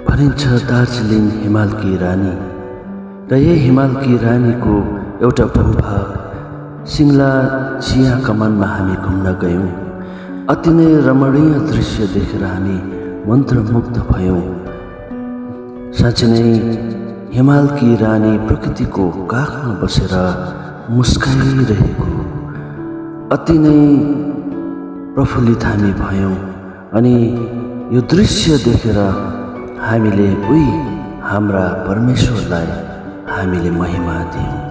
भनिन्छ दार्जिलिङ हिमालकी रानी र यही हिमालकी रानीको एउटा भूभाग सिङ्ला चिया कमानमा हामी घुम्न गयौँ। अति नै रमणीय दृश्य देखेर हामी मन्त्रमुग्ध भयौँ। साँच्चै नै हिमालकी रानी प्रकृतिको काखमा बसेर मुस्काइरहेको अति नै प्रफुल्लित हामी भयौँ। अनि यो दृश्य देखेर हामीले हाम्रा परमेश्वरलाई हामीले महिमा दियौँ।